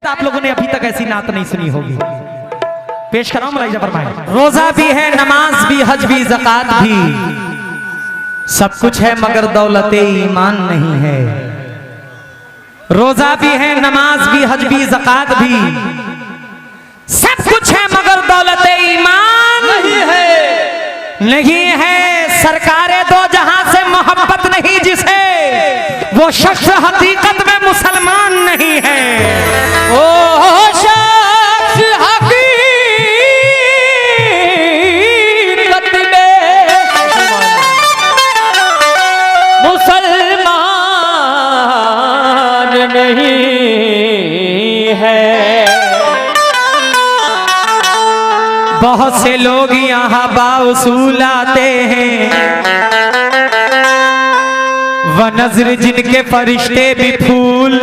आप लोगों ने अभी तक ऐसी नात नहीं सुनी होगी। पेश कराऊं मलाइजा फरमाए। रोजा भी है, नमाज भी, हज भी, ज़कात भी, सब कुछ है मगर दौलते ईमान नहीं है। रोजा भी है, नमाज भी, हज भी, ज़कात भी, सब कुछ है मगर दौलते ईमान नहीं है। नहीं है सरकारे दो जहां से मोहब्बत नहीं जिसे, वो शख्स हकीकत में मुसलमान नहीं है। ओ शख्स हकीकत में मुसलमान नहीं है। बहुत से लोग यहाँ बाउसूल आते हैं, व नजर जिनके फरिश्ते भी फूल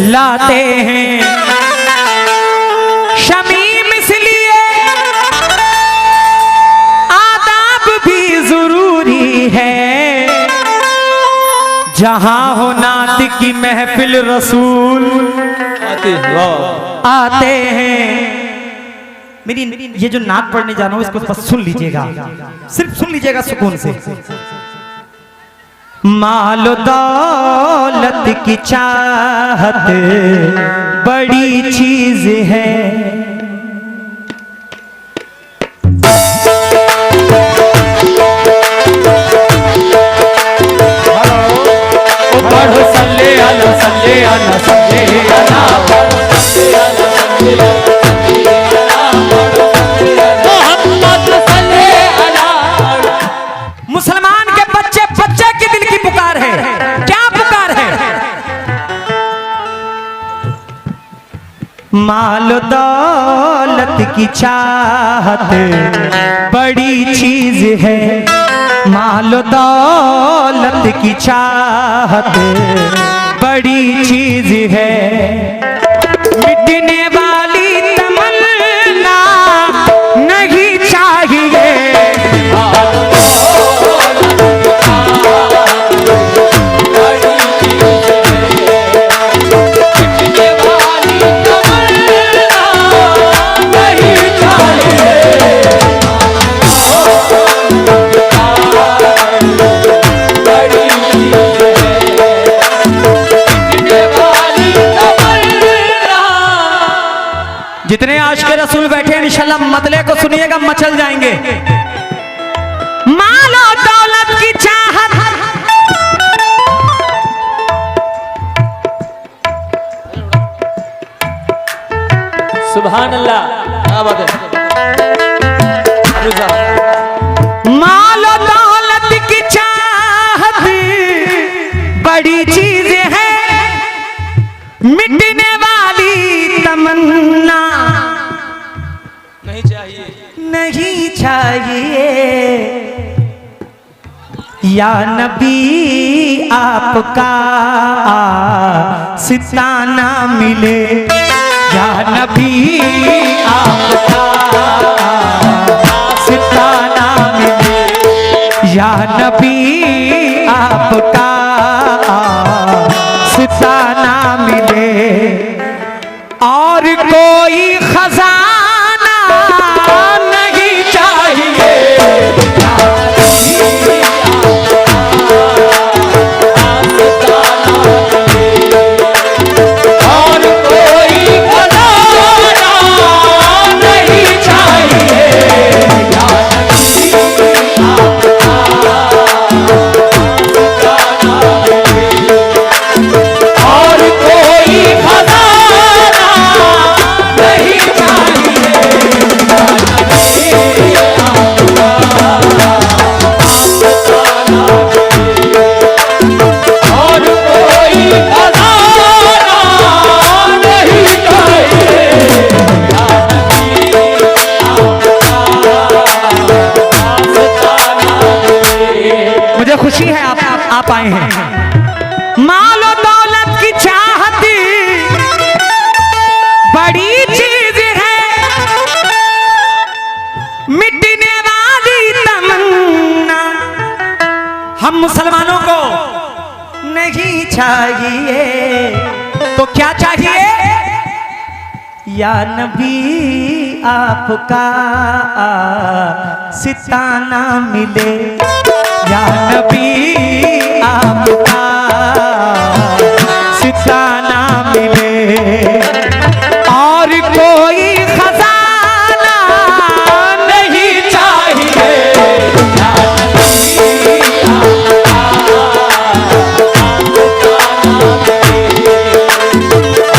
लाते हैं। शमीम इसलिए आदाब भी जरूरी है, जहां हो नात की महफिल रसूल आते हैं। मेरी ये जो नात पढ़ने जा रहा हूं इसको बस सुन लीजिएगा, सिर्फ सुन लीजिएगा सुकून से। मालो दौलत की चाहत बड़ी चीज है, बढ़ो सल्ले अला सल्ले अला सल्ले अला मुसलमान के बच्चे बच्चे के दिल की पुकार है। क्या पुकार है? माल दौलत की चाहत बड़ी चीज है, माल दौलत की चाहत बड़ी चीज है। मिटने वाली तमन्ना नहीं चाहिए, जितने आशिक़े रसूल बैठे हैं इंशाल्लाह मतले को सुनिएगा, मचल जाएंगे। माल और दौलत की चाहत सुभान अल्लाह, क्या बात है। माल और दौलत की चाहत बड़ी चीज है, मिटने वाली तमन्ना नहीं चाहिए। या नबी आपका सिताना मिले, या नबी आपका सिताना मिले, या नबी आपका सिताना मिले, और कोई खजाना नहीं चाहिए। और कोई खजाना नहीं चाहिए। और कोई खजाना नहीं मुझे खुशी है आप आए हैं। मालो दौलत की चाहत बड़ी चीज है, मिटने वाली तमन्ना हम मुसलमानों को नहीं चाहिए। तो क्या चाहिए? या नबी आपका सिताना मिले, या नबी आपका सिताना मिले, और कोई खजाना नहीं चाहिए। या नबी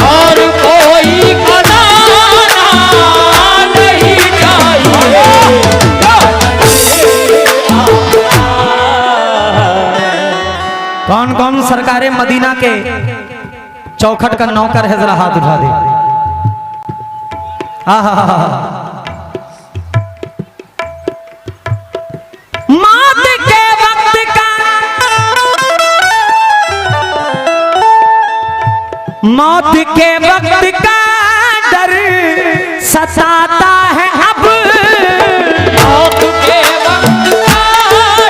और कोई खजाना नहीं चाहिए। कौन कौन सरकारें मदीना के चौखट का नौकर है, जरा हाथ उठा दे। मौत के वक्त का, मौत के वक्त का डर सताता है अब, मौत के वक्त का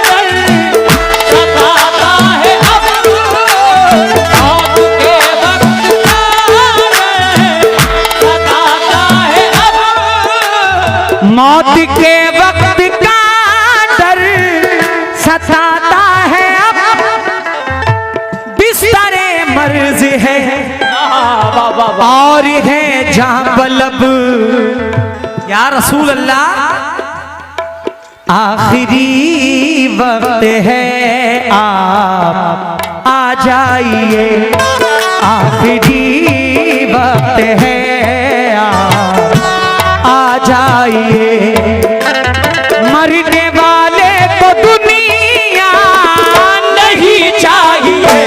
डर सताता है अब, मौत के वक्त का डर सताता है अब, मौत के वक्त का डर सताता है अब, बिस्तरे मर्ज है और है जहां बलब। या रसूल अल्लाह, आखिरी वक्त है आप आ जाइए, आखिरी वक्त है आप आ जाइए, मरने वाले को दुनिया नहीं चाहिए।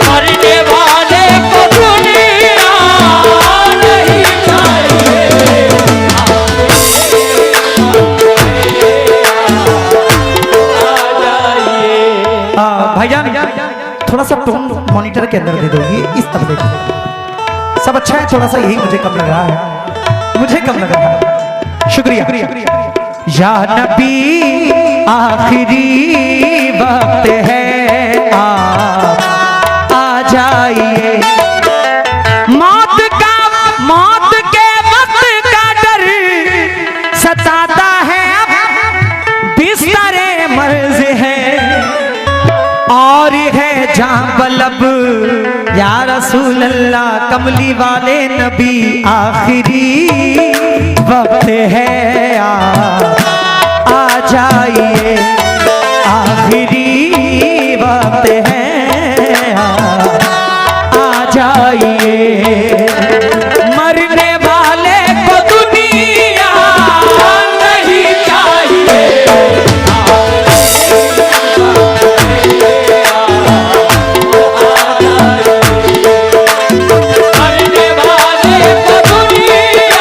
मरने वाले को दुनिया नहीं चाहिए। भाईजान थोड़ा सा टोन मॉनिटर के अंदर दे दोगी, इस तरह देखो। सब अच्छा है, थोड़ा सा यही मुझे कम लग रहा है, मुझे कम लग रहा है। शुक्रिया। या नबी आखिरी वक्त है आप आ जाइए, मौत के वक्त का डर सताता है अब, बिस्तरे मर्ज है और है जहां बलब। या रसूल अल्लाह, कमली वाले नबी, आखिरी वक्त है आ जाइए, आखिरी वक्त है आ जाइए, मरने वाले को दुनिया नहीं चाहिए। मरने वाले को दुनिया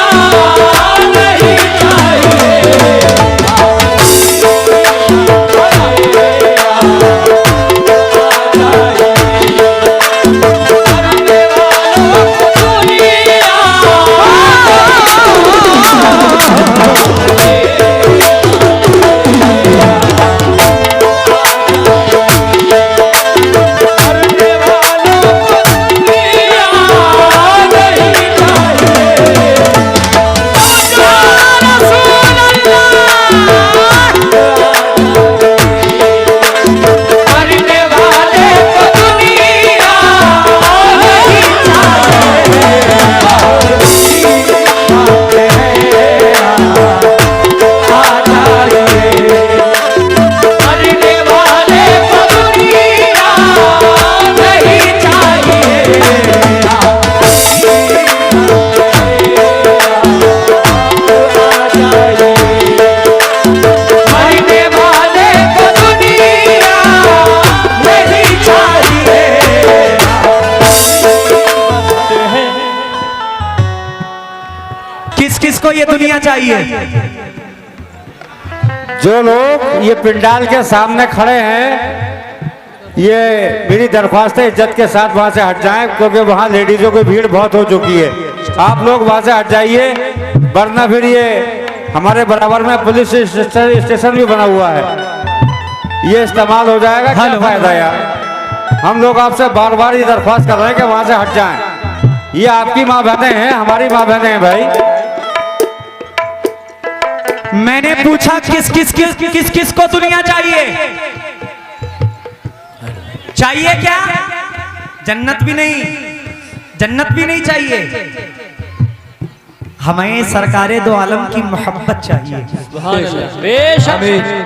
नहीं चाहिए। किसको ये दुनिया चाहिए? जो लोग ये पिंडाल के सामने खड़े हैं, ये मेरी दरख्वास्त है इज्जत के साथ वहां से हट जाएं, क्योंकि वहां लेडीजों की भीड़ बहुत हो चुकी है। आप लोग वहां से हट जाइए, वरना फिर ये हमारे बराबर में पुलिस स्टेशन भी बना हुआ है, ये इस्तेमाल हो जाएगा। क्या फायदा यार, हम लोग आपसे बार बार ये दरख्वास्त कर रहे हैं कि वहां से हट जाएं। ये आपकी माँ बहनें हैं, हमारी माँ बहनें हैं भाई। मैंने पूछा किस किस को दुनिया चाहिए? चाहिए क्या? जन्नत भी नहीं चाहिए। हमें सरकारे दो आलम की मोहब्बत चाहिए।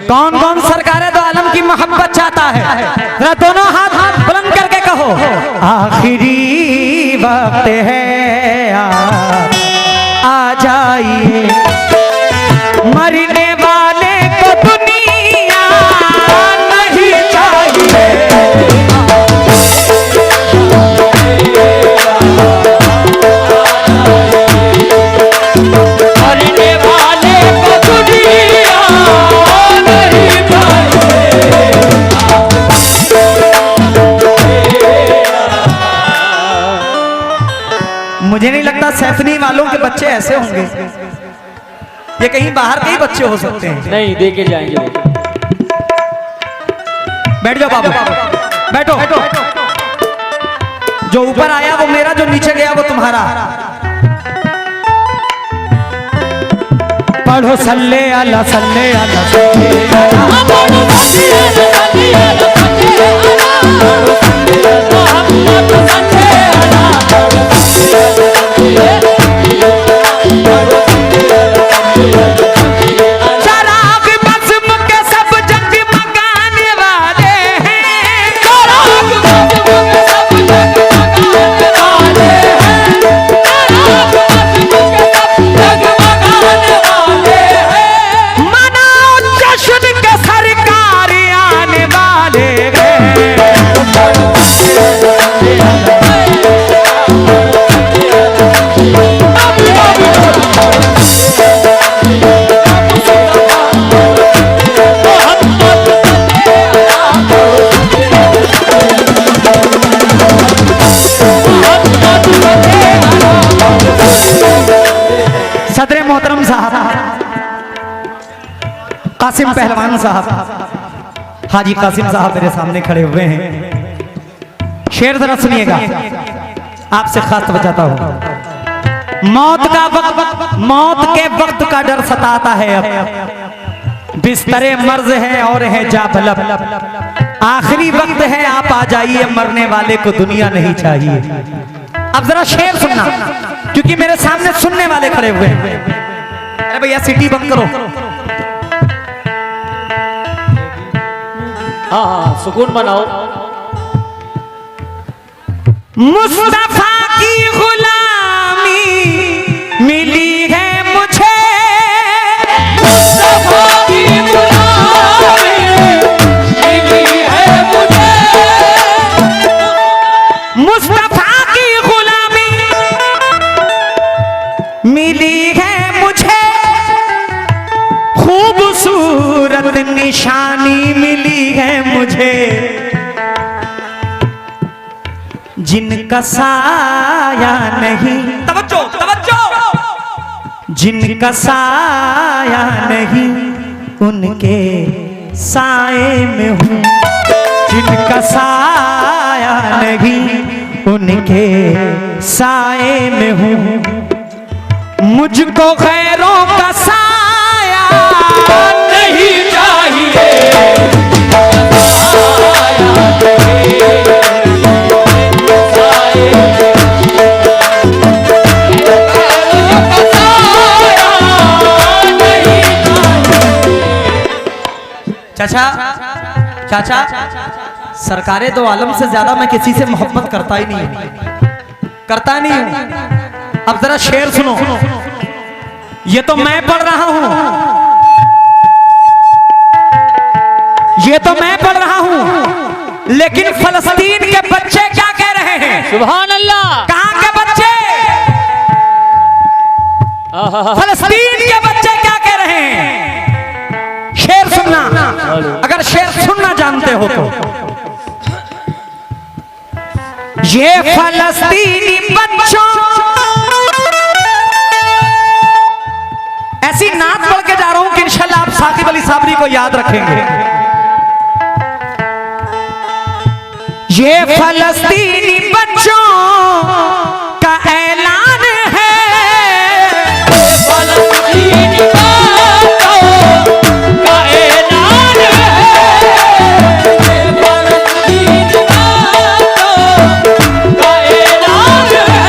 कौन कौन सरकारे दो आलम की मोहब्बत चाहता है? जरा दोनों हाथ बुलंद करके कहो, आखिरी वक्त है आ जाइए, मरने वाले को दुनिया नहीं चाहिए। मरने वाले को दुनिया नहीं चाहिए। मुझे नहीं लगता सैफनी वालों के बच्चे ऐसे होंगे, ये कहीं बाहर के ही बच्चे हो सकते हैं। नहीं, दे के जाएंगे। बैठ जाओ बाबू, बैठो। जो ऊपर आया वो मेरा, जो नीचे गया वो तुम्हारा। पढ़ो सल्ले अला सल्ले अला शराब बज़्म के सब जगमगाने वाले हैं, शराब बज़्म के सब जगमगाने वाले हैं, शराब बज़्म के सब जगमगाने वाले हैं। मनाओ जश्न के सरकार आने वाले हैं। सदर मोहतरम साहब कासिम पहलवान साहब, हाजी कासिम साहब मेरे सामने खड़े हुए हैं। शेर जरा सुनिएगा, आपसे खास बचाता हूं। मौत के वक्त का डर सताता है, अब बिस्तरे मर्ज है और है जाबलब। आखिरी वक्त है, आप आ जाइए, मरने वाले को दुनिया नहीं चाहिए। अब जरा शेर सुनना, क्योंकि मेरे सामने सुनने वाले खड़े हुए हैं। अरे भैया सीटी बंद करो। हाँ, सुकून बनाओ। मुस्तफा की गुलामी मिली है मुझे, मुस्तफा की गुलामी मिली है मुझे, मुस्तफा की गुलामी मिली है मुझे, खूबसूरत निशानी मिली है मुझे, जिनका साया नहीं, तवज्जो तवज्जो, जिनका साया नहीं उनके साए में हूँ, जिनका साया नहीं उनके साए में हूँ, मुझको गैरों का साया नहीं चाहिए। चाचा सरकारे दो आलम से ज्यादा मैं किसी से मोहब्बत करता ही नहीं हूं। अब जरा शेर सुनो, ये तो मैं पढ़ रहा हूं, लेकिन फलस्तीन के बच्चे क्या कह रहे हैं? सुभान अल्लाह। कहां के बच्चे? फलस्तीन के बच्चे क्या कह रहे हैं? शेर सुनना, अगर शेर सुनना जानते हो तो। ये फलस्तीनी बच्चों ऐसी नात पढ़ के जा रहा हूं कि इंशाल्लाह आप साकिब अली साबरी को याद रखेंगे। ये फलस्तीनी बच्चों का ऐलान है, फलस्तीनी बच्चों का ऐलान है, फलस्तीनी बच्चों का ऐलान है।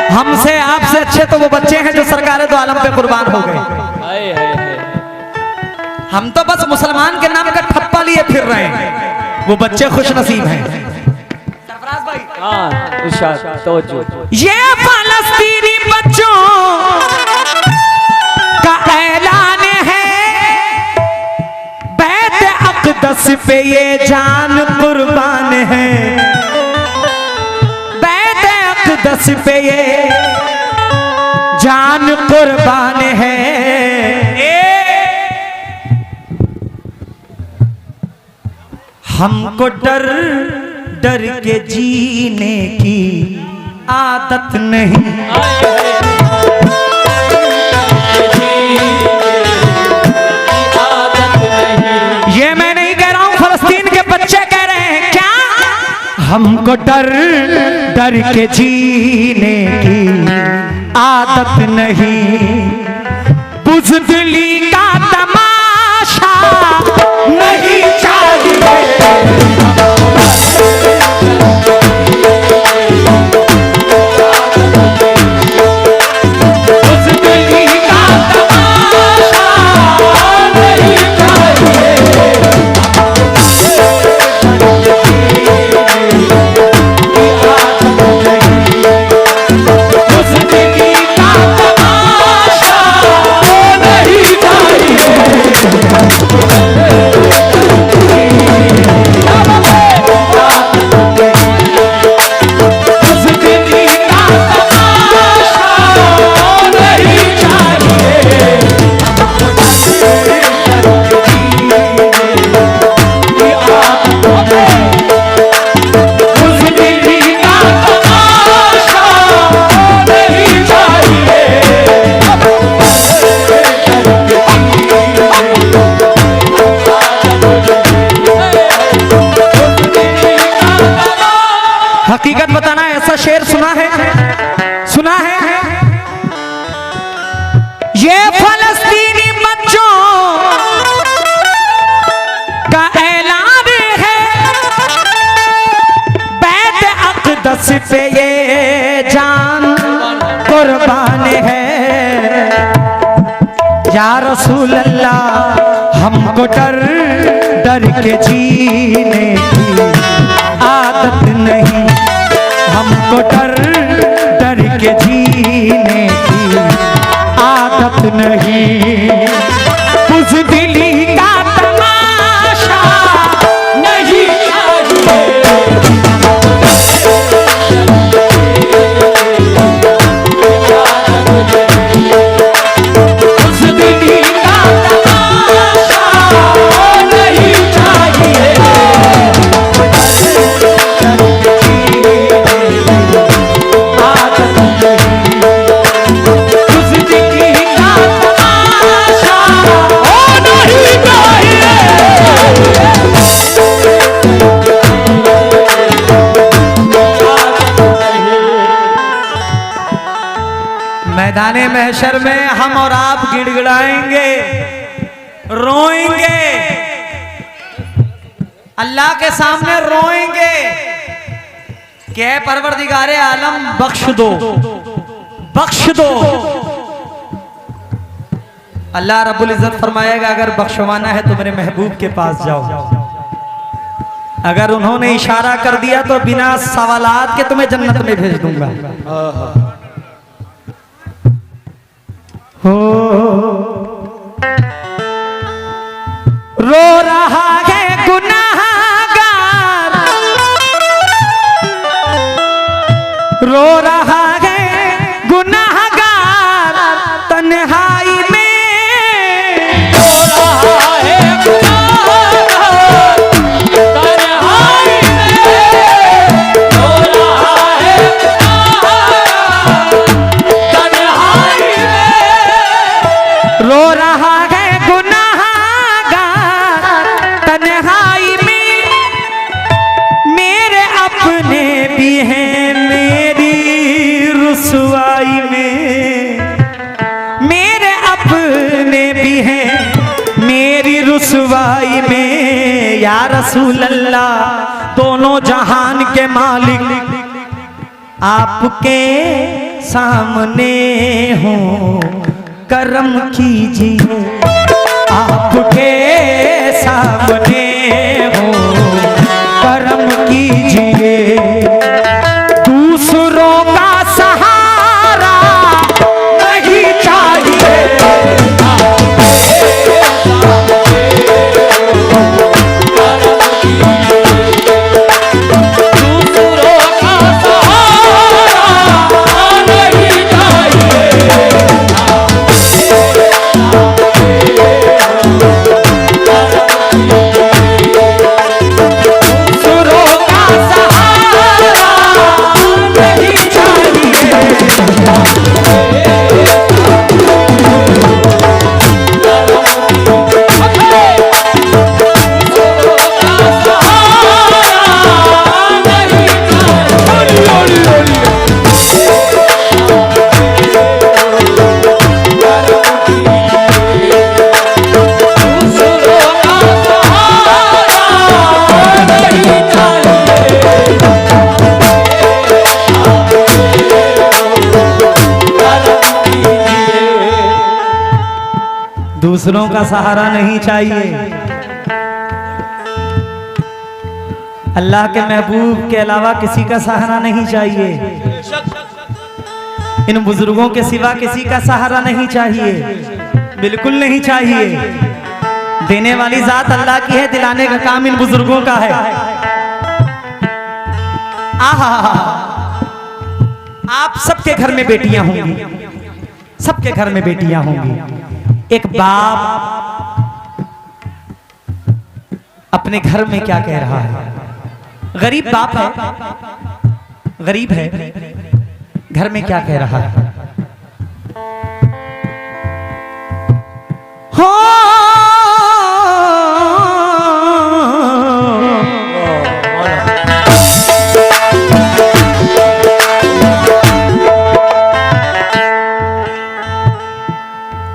हमसे आपसे अच्छे तो वो बच्चे हैं जो सरकार दो आलम पे कुर्बान हो गए। हाय हाय हाय। हम तो बस मुसलमान के नाम का ठप्पा लिए फिर रहे हैं, वो बच्चे खुश नसीब हैं। सरफराज भाई, हाँ इरशाद तवज्जो। ये फलस्तीनी बच्चों का ऐलान है, बैत अक़दस पे ये जान कुर्बान है, बैत अक़दस पे ये जान कुर्बान है। हमको डर डर के जीने की आदत नहीं, ये मैं नहीं कह रहा हूं, फलस्तीन के बच्चे कह रहे हैं। क्या? हमको डर डर के जीने की आदत नहीं, बुज़दिली का तमाशा नहीं चाहिए। हकीकत बताना, ऐसा शेर सुना है, सुना है। ये फलस्तीनी बच्चों का ऐलान है, बैत अक़दस पे ये जान कुर्बान है। या रसूल अल्लाह, हमको डर डर के जीने की आदत नहीं, हमको डर डर के जीने की आदत नहीं, बुज़दिली का तमाशा नहीं मैदाने महशर में हम और आप गिड़गिड़ाएंगे, रोएंगे, अल्लाह के सामने रोएंगे कि ऐ परवरदिगारे आलम बख्श दो, बख्श दो। अल्लाह रब्बुल इज्जत फरमाएगा, अगर बख्शवाना है तो मेरे महबूब के पास जाओ। अगर उन्होंने इशारा कर दिया तो बिना सवालात के तुम्हें जन्नत में भेज दूंगा। हो रो रहा है गुनाहगार, रो रहा है गुनाहगार तन्हाई में, रो रहा है गुनाहगार तन्हाई में, रो रहा है गुनाहगार तन्हाई में। रुसवाई में या रसूल अल्लाह, दोनों जहान के मालिक आपके सामने हूँ, करम कीजिए। आपके सामने हूँ, करम कीजिए। दूसरों का सहारा नहीं चाहिए, दूसरों का सहारा नहीं चाहिए। अल्लाह के महबूब के अलावा किसी का सहारा नहीं चाहिए। इन बुजुर्गों के सिवा किसी का सहारा नहीं चाहिए, बिल्कुल नहीं चाहिए। देने वाली जात अल्लाह की है, दिलाने का काम इन बुजुर्गों का है। आहा, आप सबके घर में बेटियां होंगी, सबके घर में बेटियां होंगी। एक बाप अपने घर में क्या कह रहा है? गरीब बाप है, गरीब है, घर में क्या कह रहा है? हो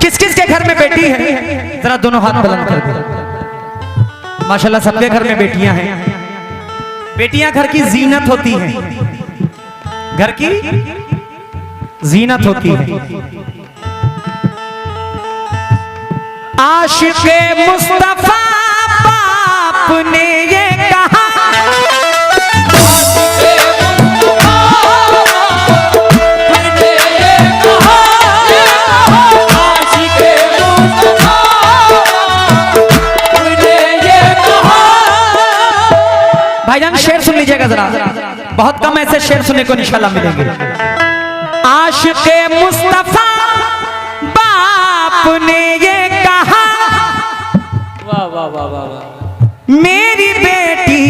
किस किस के घर में बेटी है? जरा दोनों हाथ बुलंद कर दो। माशाल्लाह सबके घर में बेटियां हैं। बेटियां घर की जीनत होती हैं, घर की जीनत होती है। आशिक़े मुस्तफा बाप ने ये कहा, भाईजान शेर सुन लीजिएगा जरा, बहुत कम ऐसे शेर सुनने को इंशाल्लाह मिलेंगे। आशिक़े मुस्तफा बाप ने ये कहा, वाह वाह वाह वाह वाह, मेरी बेटी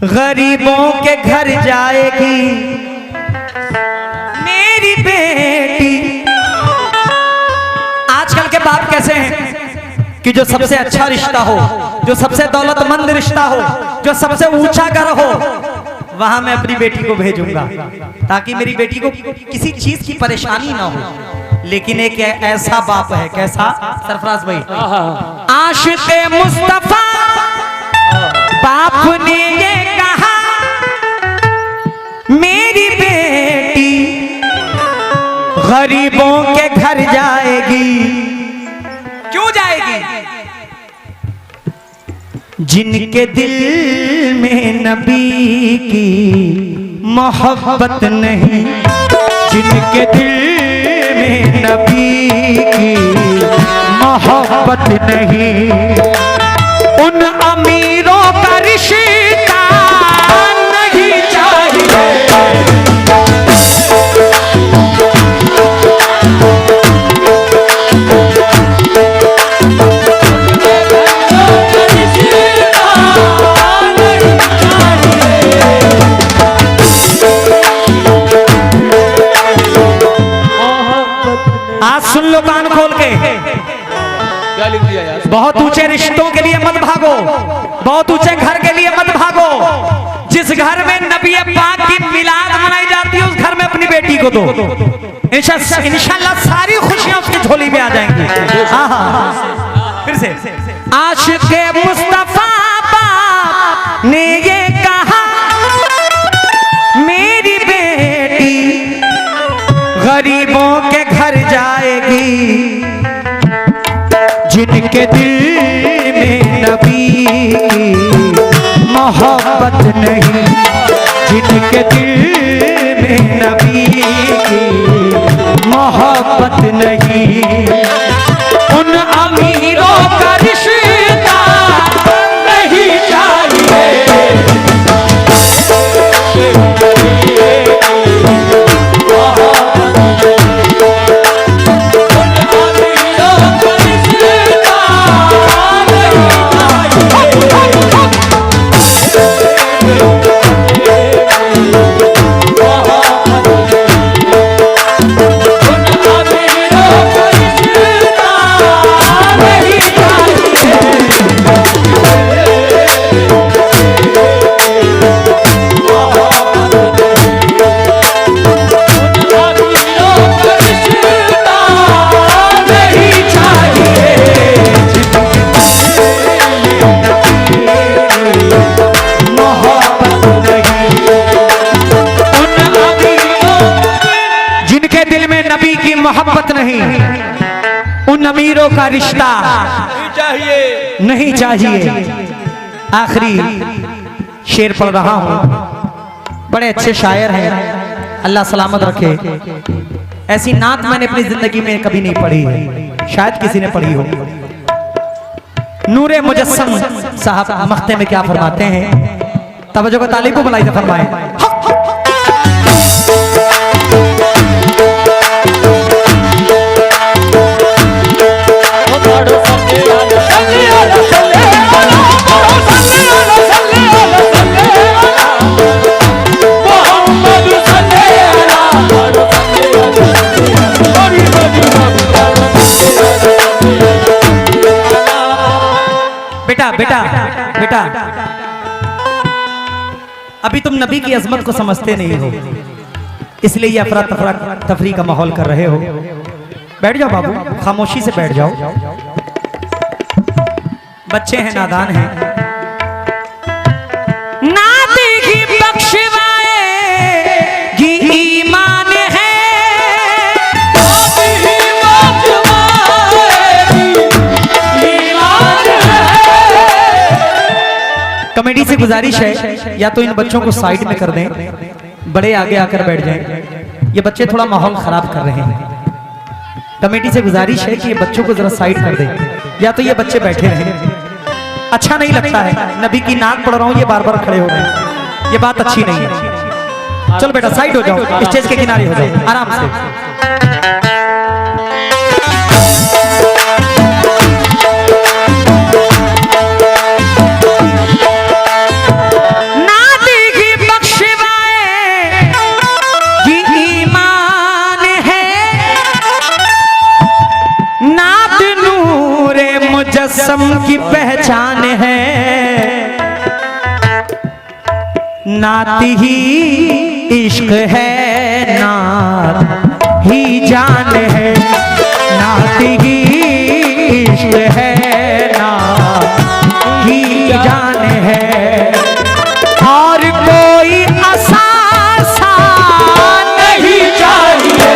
गरीबों के घर जाएगी। मेरी बेटी, आजकल के बाप कैसे हैं कि जो सबसे अच्छा रिश्ता हो, जो सबसे दौलतमंद रिश्ता हो, जो सबसे ऊंचा घर हो, वहां मैं अपनी बेटी को भेजूंगा ताकि मेरी बेटी को किसी चीज की परेशानी ना हो। लेकिन एक ऐसा बाप है, कैसा सरफराज भाई? आशिक़े मुस्तफा बाप ने ये कहा, मेरी बेटी गरीबों के घर जाएगी। क्यों जाएगी? जिनके दिल में नबी की मोहब्बत नहीं, जिनके दिल में नबी की मोहब्बत नहीं, उन अमीरों का रिश्ता नहीं चाहिए। आज सुन लो कान खोल के, क्या लिख दिया यार? बहुत ऊंचे रिश्तों के लिए मत भागो, बहुत ऊंचे घर के लिए मत भागो। जिस घर में नबी पाक की मिलाद मनाई जाती है, उस घर में अपनी बेटी को दो। इंशाल्लाह सारी खुशियां उसकी झोली में आ जाएंगी। हाँ हाँ, फिर से आशिक़ मुस्तफा बाप ने ये कहा मेरी बेटी गरीबों के घर जाएगी, जिनके दिल में नबी की मोहब्बत नहीं, जिनके दिल में नबी की मोहब्बत नहीं, उन अमीरों का रिश्ता नहीं चाहिए। मोहब्बत नहीं, उन अमीरों का रिश्ता नहीं चाहिए। आखिरी शेर पढ़ रहा हूं, बड़े अच्छे शायर हैं, अल्लाह सलामत रखे। ऐसी नात मैंने अपनी जिंदगी में कभी नहीं पढ़ी है, शायद किसी ने पढ़ी हो। नूरे मुजस्सम साहब मख्ते में क्या फरमाते हैं, तवज्जो को तालीब को बुलाई से फरमाएं। बेटा बेटा बेटा, अभी तुम नबी की अजमत को समझते नहीं हो, इसलिए ये अफरा तफरी का माहौल कर रहे हो। बैठ जाओ बाबू, खामोशी से बैठ जाओ, बच्चे हैं, नादान हैं। ना देखी बख्शवाए ये ईमान है, कमेटी से गुजारिश है या तो इन बच्चों को साइड में कर दें, बड़े आगे आकर बैठ जाएं, ये बच्चे थोड़ा माहौल खराब कर रहे हैं। कमेटी से गुजारिश है कि ये बच्चों को जरा साइड कर दें, या तो ये बच्चे बैठे रहें, अच्छा नहीं लगता है। नबी की नात पढ़ रहा हूं, ये बार बार खड़े हो गए, ये बात अच्छी नहीं है। चलो बेटा साइड हो जाओ, स्टेज के किनारे हो जाओ आराम से। मुजस्सम की पहचान है, नात ही इश्क है, नात ही जान है, नात ही इश्क है, नात ही जान है, और कोई असासा नहीं चाहिए।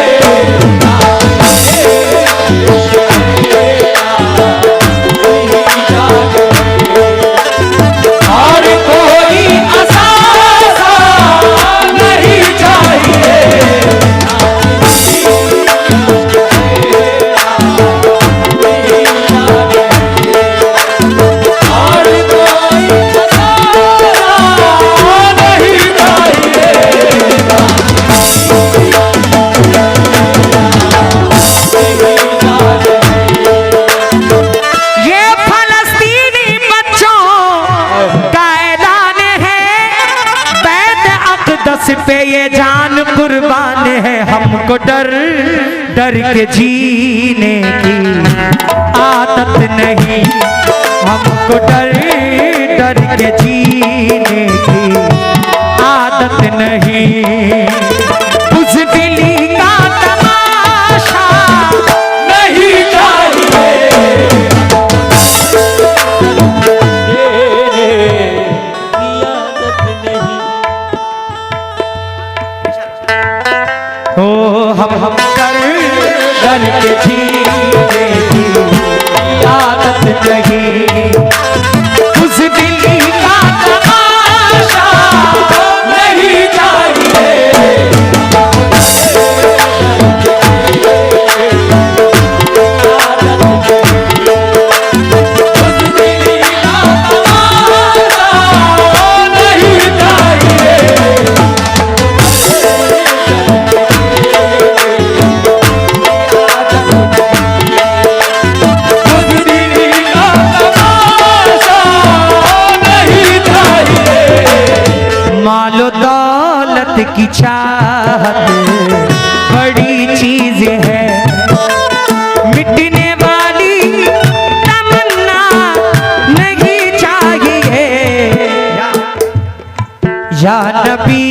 पे ये जान कुर्बान है, हमको डर डर के जीने की आदत नहीं, हमको डर डर के जीने की आदत नहीं, उस दिली का तमाशा नहीं चाहिए। चाहिए, उस दिल का तमाशा नहीं चाहिए। मालो दौलत की चाहत बड़ी चीज है, मिटने वाली तमन्ना नहीं चाहिए। या नबी